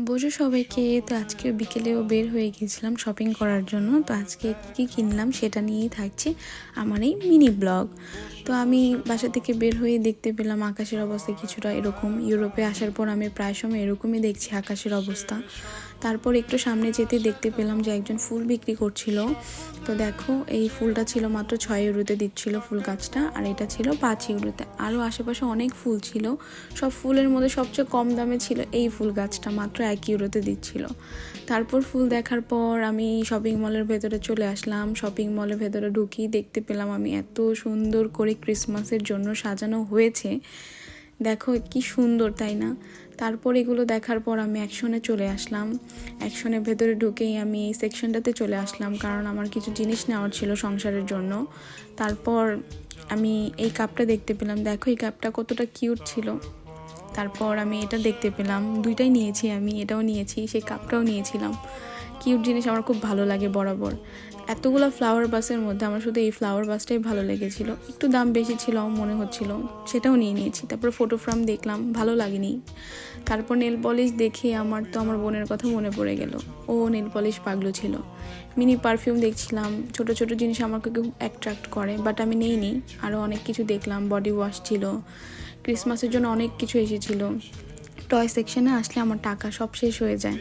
বোঝো সবাইকে। তো আজকে বিকেলেও বের হয়ে গিয়েছিলাম শপিং করার জন্য। তো আজকে কী কিনলাম সেটা নিয়েই থাকছে আমার এই মিনি ব্লগ। তো আমি বাসা থেকে বের হয়ে দেখতে পেলাম আকাশের অবস্থা কিছুটা এরকম। ইউরোপে আসার পর আমি প্রায় সময় এরকমই দেখছি আকাশের অবস্থা। তারপর একটু সামনে যেতে দেখতে পেলাম যে একজন ফুল বিক্রি করছিল। তো দেখো, এই ফুলটা ছিল মাত্র 6 ইউরোতে দিচ্ছিল ফুল গাছটা, আর এটা ছিল 5 ইউরোতে। আরও আশেপাশে অনেক ফুল ছিল, সব ফুলের মধ্যে সবচেয়ে কম দামে ছিল এই ফুল গাছটা, মাত্র 1 ইউরোতে দিচ্ছিল। তারপর ফুল দেখার পর আমি শপিং মলের ভেতরে চলে আসলাম। শপিং মলের ভেতরে ঢুকি দেখতে পেলাম আমি এত সুন্দর করে ক্রিসমাসের জন্য সাজানো হয়েছে। দেখো কি সুন্দর, তাই না? তারপর এগুলো দেখার পর আমি অ্যাকশনে চলে আসলাম। অ্যাকশনের ভেতরে ঢুকেই আমি এই সেকশনটাতে চলে আসলাম, কারণ আমার কিছু জিনিস নেওয়ার ছিল সংসারের জন্য। তারপর আমি এই কাপটা দেখতে পেলাম। দেখো এই কাপটা কতটা কিউট ছিল। তারপর আমি এটা দেখতে পেলাম, দুইটাই নিয়েছি আমি, এটাও নিয়েছি, সেই কাপটাও নিয়েছিলাম। কিউট জিনিস আমার খুব ভালো লাগে বরাবর। এতগুলো ফ্লাওয়ার বাসের মধ্যে আমার শুধু এই ফ্লাওয়ার বাসটাই ভালো লেগেছিল, একটু দাম বেশি ছিল মনে হচ্ছিল, সেটাও নিয়ে নিয়েছি। তারপর ফটো ফ্রেম দেখলাম, ভালো লাগেনি। তারপর নেল পলিশ দেখে আমার বোনের কথা মনে পড়ে গেল, ও নেল পলিশ পাগলো ছিল। মিনি পারফিউম দেখছিলাম, ছোট ছোট জিনিস আমাকে খুব অ্যাট্রাক্ট করে, বাট আমি নেইনি। আরও অনেক কিছু দেখলাম, বডি ওয়াশ ছিল, ক্রিসমাসের জন্য অনেক কিছু এসেছিলো। টয় সেকশনে আসলে আমার টাকা সব শেষ হয়ে যায়।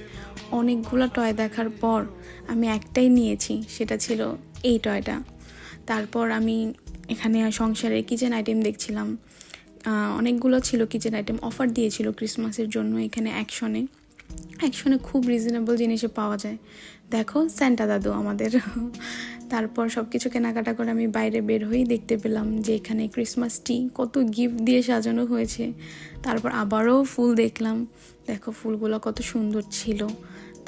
অনেকগুলো টয় দেখার পর আমি একটাই নিয়েছি, সেটা ছিল এই টয়টা। তারপর আমি এখানে সংসারের কিচেন আইটেম দেখছিলাম, অনেকগুলো ছিল কিচেন আইটেম, অফার দিয়েছিল ক্রিসমাসের জন্য এখানে অ্যাকশনে খুব রিজনেবল জিনিসে পাওয়া যায়। দেখো স্যান্টা দাদু আমাদের। তারপর সব কিছু কেনাকাটা করে আমি বাইরে বের হয়েই দেখতে পেলাম যে এখানে ক্রিসমাস ট্রি কত গিফট দিয়ে সাজানো হয়েছে। তারপর আবারও ফুল দেখলাম, দেখো ফুলগুলো কত সুন্দর ছিল।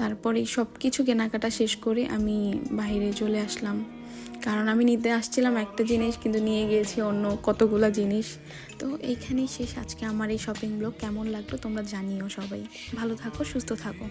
তারপর এই সব কিছু কেনাকাটা শেষ করে আমি বাইরে চলে আসলাম, কারণ আমি নিতে আসছিলাম একটা জিনিস, কিন্তু নিয়ে গিয়েছি অন্য কতগুলো জিনিস। তো এইখানেই শেষ আজকে আমার এই শপিং ব্লগ। কেমন লাগলো তোমরা জানিও সবাই। ভালো থাকো, সুস্থ থাকো।